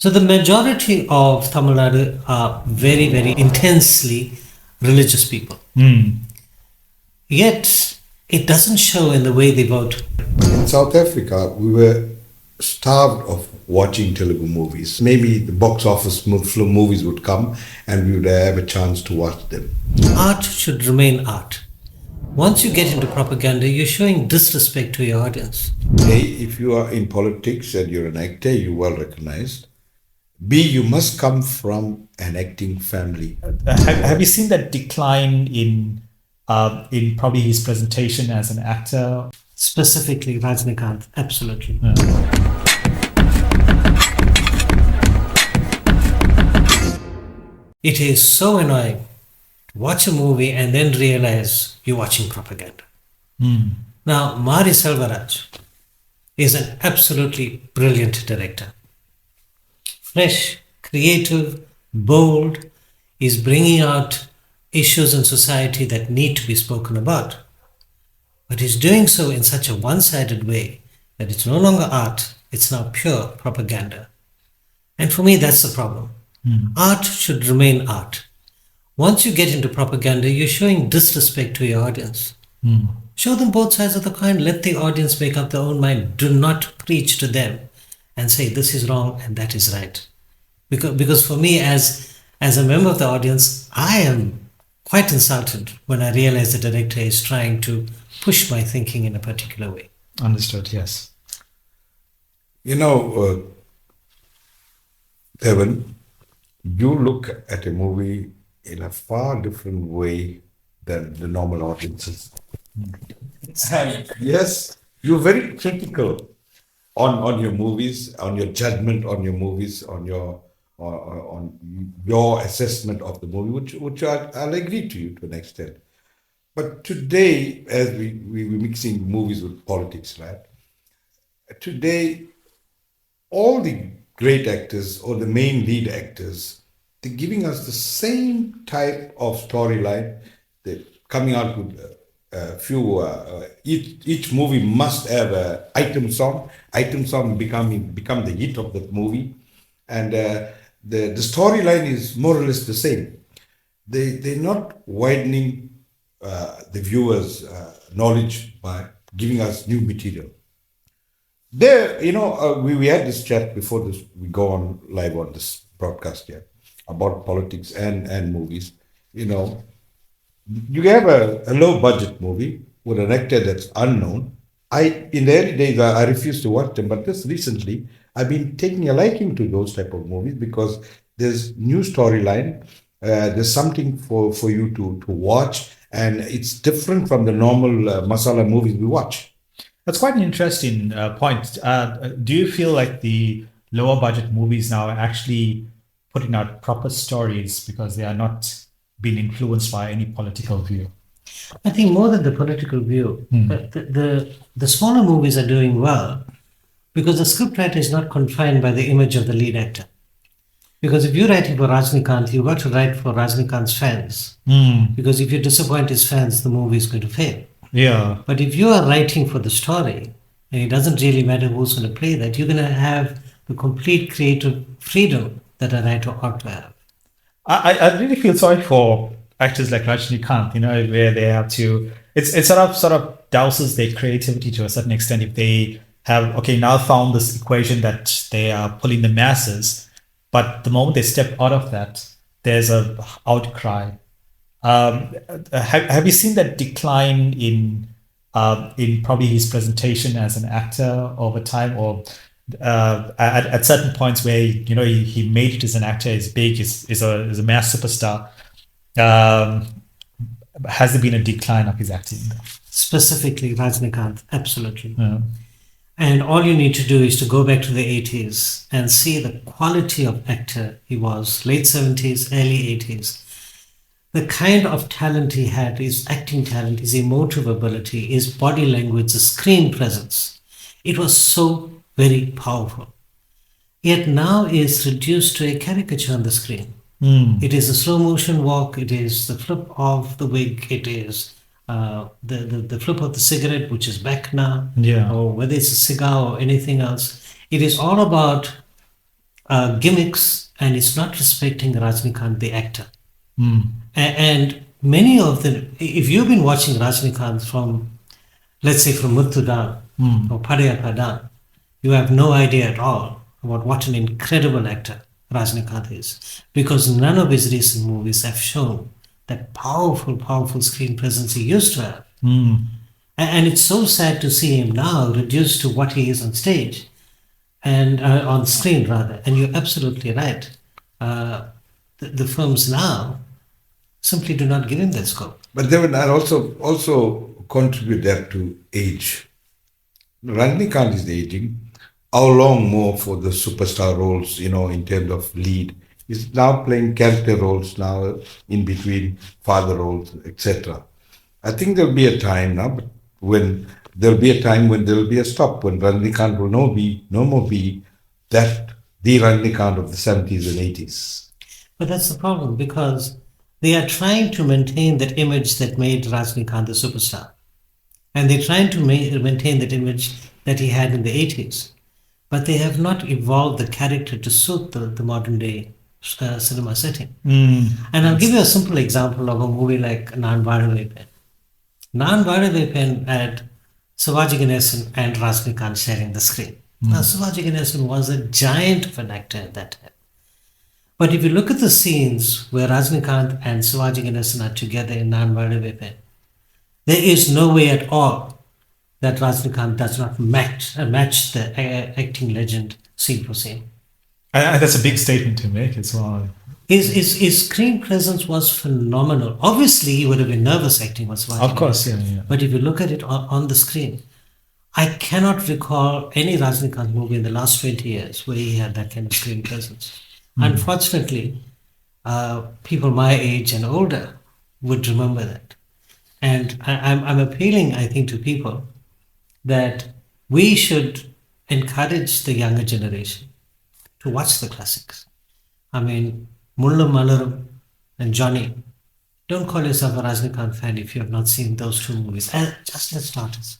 So the majority of Tamil Nadu are very, very intensely religious people. Yet it doesn't show in the way they vote. In South Africa, we were starved of watching Telugu movies. Maybe the box office movies would come and we would have a chance to watch them. Art should remain art. Once you get into propaganda, you're showing disrespect to your audience. A, if you are in politics and you're an actor, you're well recognized. B, you must come from an acting family. Have you seen that decline in probably his presentation as an actor? Specifically Rajinikanth, absolutely. It is so annoying to watch a movie and then realize you're watching propaganda. Now, Mari Selvaraj is an absolutely brilliant director. Fresh, creative, bold, is bringing out issues in society that need to be spoken about. But he's doing so in such a one-sided way that it's no longer art, it's now pure propaganda. And for me, that's the problem. Art should remain art. Once you get into propaganda, you're showing disrespect to your audience. Show them both sides of the coin, let the audience make up their own mind. Do not preach to them and say this is wrong and that is right. Because for me, as a member of the audience, I am quite insulted when I realize the director is trying to push my thinking in a particular way. Understood, yes. You know, Devan, you look at a movie in a far different way than the normal audiences. Yes, you're very critical on your movies, on your judgment on your movies, on your assessment of the movie, which I'll agree to you to an extent. But today, as we're mixing movies with politics, right? Today, all the great actors or the main lead actors, they're giving us the same type of storyline. They're coming out with a few. Each movie must have an item song. Item song become the hit of the movie, and the storyline is more or less the same. They're not widening the viewers' knowledge by giving us new material. There, you know, we had this chat before we go on live on this broadcast here about politics and movies. You know, you have a low budget movie with an actor that's unknown. In the early days, I refused to watch them, but just recently, I've been taking a liking to those type of movies because there's new storyline. There's something for you to watch, and it's different from the normal masala movies we watch. That's quite an interesting point. Do you feel like the lower budget movies now are actually putting out proper stories because they are not being influenced by any political view? I think more than the political view, the smaller movies are doing well because the scriptwriter is not confined by the image of the lead actor. Because if you're writing for Rajinikanth, you've got to write for Rajinikanth's fans. Because if you disappoint his fans, the movie is going to fail. Yeah. But if you are writing for the story, and it doesn't really matter who's going to play that, you're going to have the complete creative freedom that a writer ought to have. I really feel sorry for actors like Rajinikanth, you know, where they have to, it sort of douses their creativity to a certain extent if they have, now found this equation that they are pulling the masses, but the moment they step out of that, there's a outcry. Have you seen that decline in probably his presentation as an actor over time, or at certain points where he made it as an actor, is big, is a mass superstar? Has there been a decline of his acting? Specifically Rajinikanth, absolutely. Yeah. And all you need to do is to go back to the 80s and see the quality of actor he was, late 70s, early 80s. The kind of talent he had, his acting talent, his emotive ability, his body language, the screen presence. It was so very powerful. Yet now is reduced to a caricature on the screen. It is a slow motion walk, it is the flip of the wig, it is the flip of the cigarette, which is back now, or whether it's a cigar or anything else. It is all about gimmicks, and it's not respecting Rajinikanth, the actor. And many of them, if you've been watching Rajinikanth from, let's say, from Muthu down or Padayappa down, you have no idea at all about what an incredible actor Rajinikanth is, because none of his recent movies have shown that powerful screen presence he used to have. And it's so sad to see him now reduced to what he is on stage, and on screen rather. And you're absolutely right. The films now simply do not give him that scope. But Devan Nair also contribute that to age. Rajinikanth is aging. How long more for the superstar roles, in terms of lead? He's now playing character roles now in between father roles, etc. I think there'll be a time now, but when there'll be a time when there'll be a stop, when Rajinikanth will no more be that the Rajinikanth of the 70s and 80s. But that's the problem, because they are trying to maintain that image that made Rajinikanth a superstar. And they're trying to maintain that image that he had in the 80s. But they have not evolved the character to suit the modern day cinema setting. And I'll give you a simple example of a movie like Naan Vaadave Pen. Naan Vaadave Pen had Sivaji Ganesan and Rajinikanth sharing the screen. Now, Sivaji Ganesan was a giant of an actor at that time. But if you look at the scenes where Rajinikanth and Sivaji Ganesan are together in Naan Vaadave Pen, there is no way at all that Rajinikanth does not match the acting legend scene for scene. And that's a big statement to make as well. His screen presence was phenomenal. Obviously, he would have been nervous acting with Sivaji. Of course, yeah. But if you look at it on the screen, I cannot recall any Rajinikanth movie in the last 20 years where he had that kind of screen presence. Unfortunately, people my age and older would remember that. And I'm appealing, I think, to people that we should encourage the younger generation to watch the classics. I mean, Mullam Malaram and Johnny, don't call yourself a Rajinikanth fan if you have not seen those two movies, just as starters.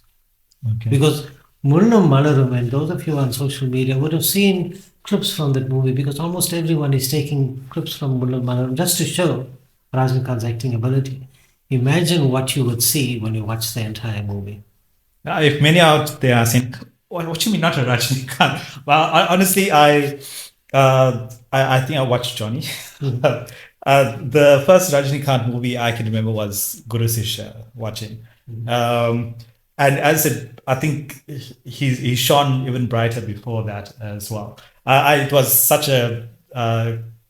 Okay. Because Mullam Malaram, and those of you on social media would have seen clips from that movie, because almost everyone is taking clips from Mullam Malaram just to show Rajinikanth's acting ability. Imagine what you would see when you watch the entire movie. If many out there are saying, what do you mean not a Rajinikanth? Well, honestly, I think I watched Johnny. The first Rajinikanth movie I can remember was Guru Sishya watching. And as I think he shone even brighter before that as well. It was such a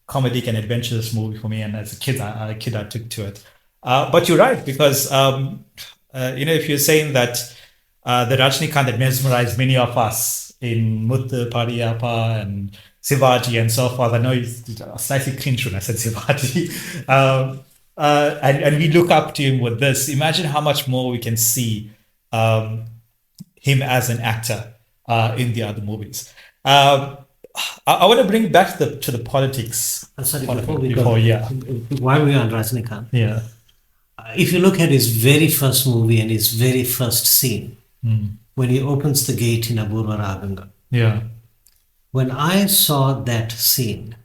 comedic and adventurous movie for me, and as a kid I took to it. But you're right, because if you're saying that the Rajinikanth that mesmerized many of us in Muthu, Padayappa, and Sivaji and so forth. I know it's slightly cringe when I said Sivaji. And we look up to him with this. Imagine how much more we can see him as an actor in the other movies. I want to bring back to the politics. Sorry, while we're on Rajinikanth. Yeah. If you look at his very first movie and his very first scene, when he opens the gate in Apurva Raganga. Yeah. When I saw that scene,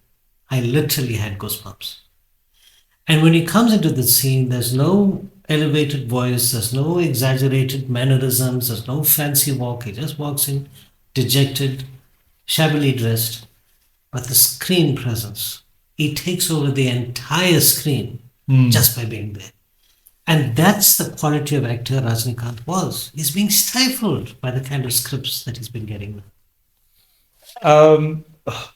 I literally had goosebumps. And when he comes into the scene, there's no elevated voice, there's no exaggerated mannerisms, there's no fancy walk. He just walks in, dejected, shabbily dressed. But the screen presence, he takes over the entire screen just by being there. And that's the quality of actor Rajinikanth was. He's being stifled by the kind of scripts that he's been getting. And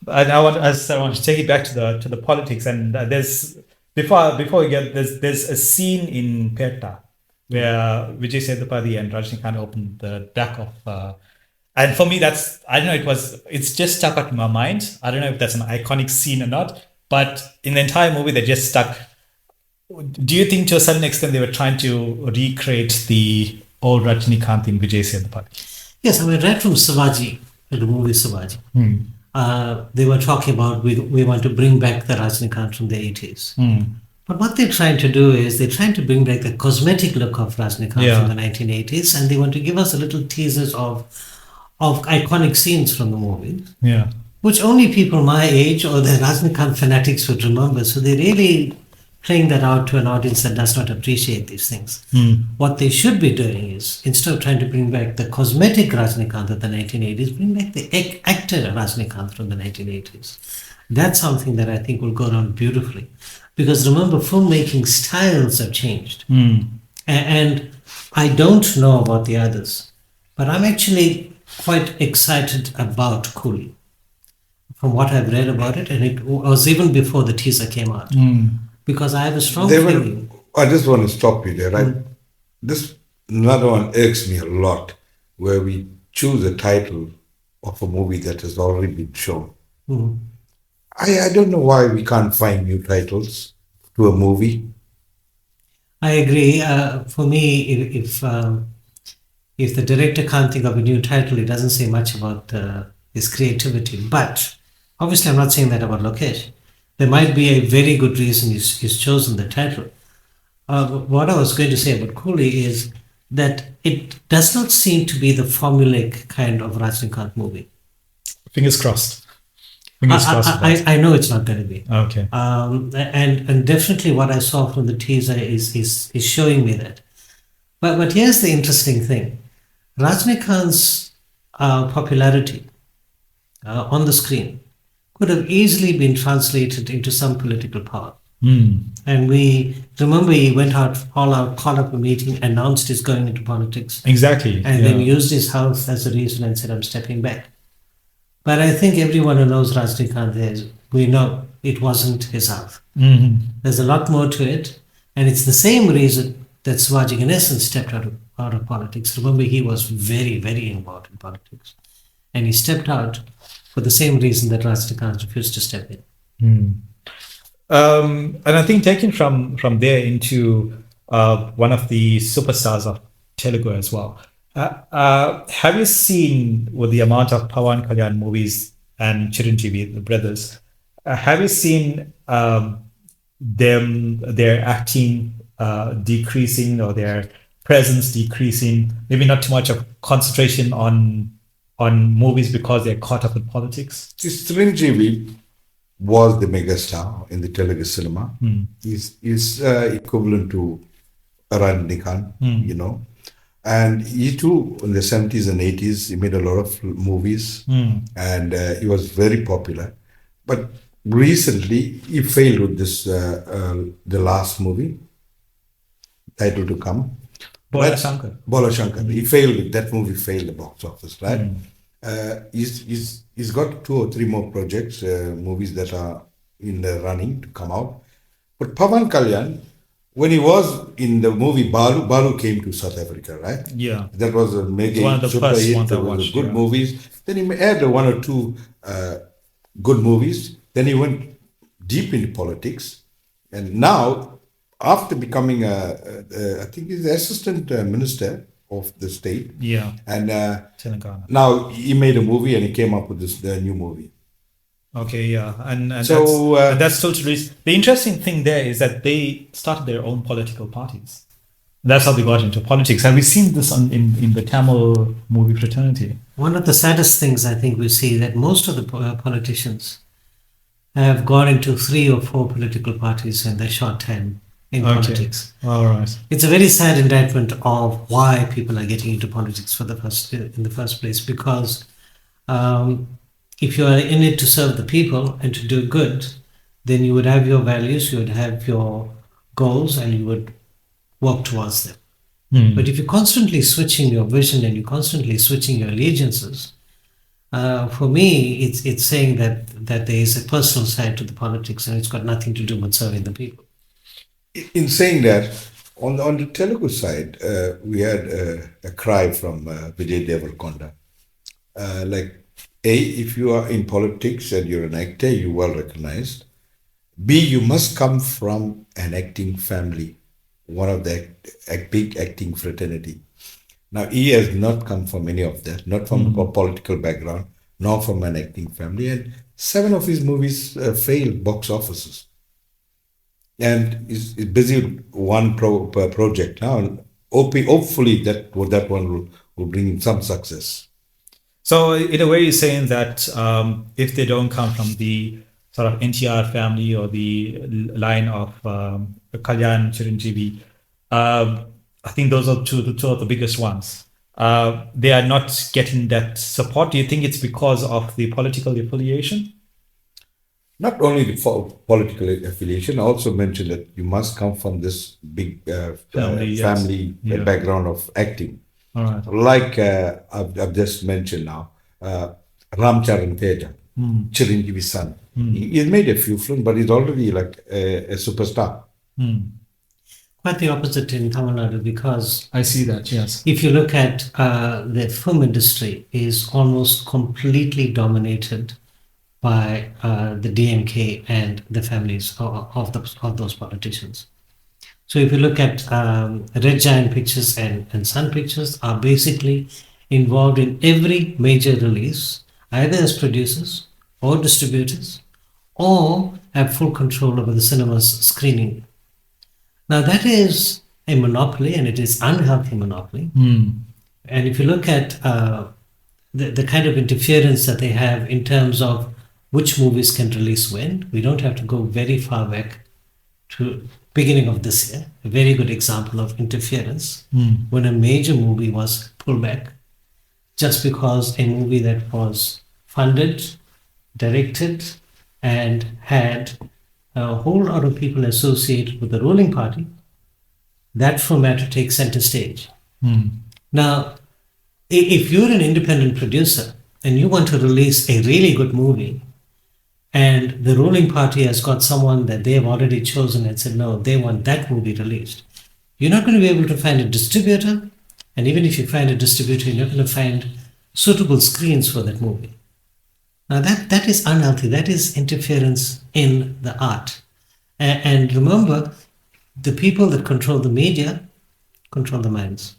I want to take it back to the politics. And there's before we get there's a scene in Petta where Vijay Sethupathi and Rajinikanth opened the back of. And for me, it's just stuck out in my mind. I don't know if that's an iconic scene or not, but in the entire movie, they just stuck. Do you think to a certain extent they were trying to recreate the old Rajinikanth in Vijay Sethupathi? Yes, I mean, right from Sivaji, the movie Sivaji, they were talking about we want to bring back the Rajinikanth from the 80s. But what they're trying to do is they're trying to bring back the cosmetic look of Rajinikanth from the 1980s, and they want to give us a little teasers of iconic scenes from the movie. Yeah. which only people my age or the Rajnikant fanatics would remember. So they're really playing that out to an audience that does not appreciate these things. What they should be doing is, instead of trying to bring back the cosmetic Rajnikant of the 1980s, bring back the actor Rajnikant from the 1980s. That's something that I think will go down beautifully. Because remember, filmmaking styles have changed. And I don't know about the others, but I'm actually quite excited about Coolie from what I've read about it. And it was even before the teaser came out. Because I have a strong feeling. I just want to stop you there. Right? This another one irks me a lot, where we choose a title of a movie that has already been shown. I don't know why we can't find new titles to a movie. I agree. For me, if the director can't think of a new title, it doesn't say much about his creativity. But obviously, I'm not saying that about Lokesh. There might be a very good reason he's chosen the title. What I was going to say about Coolie is that it does not seem to be the formulaic kind of Rajnikant movie. Fingers crossed. Fingers crossed. I know it's not going to be. Okay. And definitely what I saw from the teaser is showing me that. But here's the interesting thing. Rajnikant's popularity on the screen could have easily been translated into some political power. And we remember he went out, all out, called up a meeting, announced he's going into politics. Exactly. And then used his health as a reason and said, I'm stepping back. But I think everyone who knows Rajnikant, we know it wasn't his health. There's a lot more to it. And it's the same reason that Shivaji Ganesan stepped out of politics. Remember, he was very, very involved in politics. And he stepped out for the same reason that Rajnikant refused to step in. And I think taking from there into one of the superstars of Telugu as well. Have you seen, with the amount of Pawan Kalyan movies and Chiranjeevi, the brothers, have you seen their acting decreasing or their presence decreasing? Maybe not too much of concentration on movies because they're caught up in politics. Chiranjeevi was the megastar in the Telugu cinema. He's equivalent to Rajnikant, you know. And he too, in the 70s and 80s, he made a lot of movies and he was very popular. But recently, he failed with this, the last movie, title to come. Bola Shankar. Bola Shankar. He failed with that movie, failed the box office, right? He's got 2 or 3 more projects, movies that are in the running to come out. But Pawan Kalyan, when he was in the movie Balu came to South Africa, right? Yeah. That was a mega one of the super first hit. ones I There was watched, good movies. Then he had 1 or 2 good movies. Then he went deep into politics. And now, after becoming, I think he's the assistant minister of the state. Yeah. And Telangana. now he made a movie and he came up with this new movie. Okay, yeah, and So, that's still to reach. The interesting thing there is that they started their own political parties. That's how they got into politics. Have we seen this in the Tamil movie fraternity? One of the saddest things I think we see that most of the politicians have gone into 3 or 4 political parties in their short time in politics. All right. It's a very sad indictment of why people are getting into politics in the first place, because if you are in it to serve the people and to do good, then you would have your values, you would have your goals, and you would work towards them. But if you're constantly switching your vision and you're constantly switching your allegiances, for me, it's saying that there is a personal side to the politics and it's got nothing to do with serving the people. In saying that, on the Telugu side, we had a cry from Vijay Deverakonda. A, if you are in politics and you're an actor, you're well recognized. B, you must come from an acting family, one of the big acting fraternity. Now, he has not come from any of that, not from a political background, nor from an acting family. And 7 of his movies failed box offices. And he's busy with 1 project now. And hopefully that one will bring him some success. So in a way, you're saying that if they don't come from the sort of NTR family or the line of Kalyan Chiranjeevi, I think those are two of the biggest ones. They are not getting that support. Do you think it's because of the political affiliation? Not only the political affiliation, I also mentioned that you must come from this big family Yeah. background of acting. All right. Like I've just mentioned now, Ram Charan Teja, Chiranjeevi's son. He's made a few films, but he's already like a superstar. Quite the opposite in Tamil Nadu, because I see that, yes. if you look at the film industry is almost completely dominated by the DMK and the families of those politicians. So if you look at Red Giant Pictures and Sun Pictures are basically involved in every major release, either as producers or distributors, or have full control over the cinema's screening. Now that is a monopoly, and it is unhealthy monopoly. And if you look at the kind of interference that they have in terms of which movies can release when, we don't have to go very far back to beginning of this year. A very good example of interference when a major movie was pulled back just because a movie that was funded, directed, and had a whole lot of people associated with the ruling party, that film had to take center stage. Now, if you're an independent producer and you want to release a really good movie, and the ruling party has got someone that they have already chosen and said, no, they want that movie released, you're not going to be able to find a distributor. And even if you find a distributor, you're not going to find suitable screens for that movie. Now that is unhealthy. That is interference in the art. And remember, the people that control the media control the minds.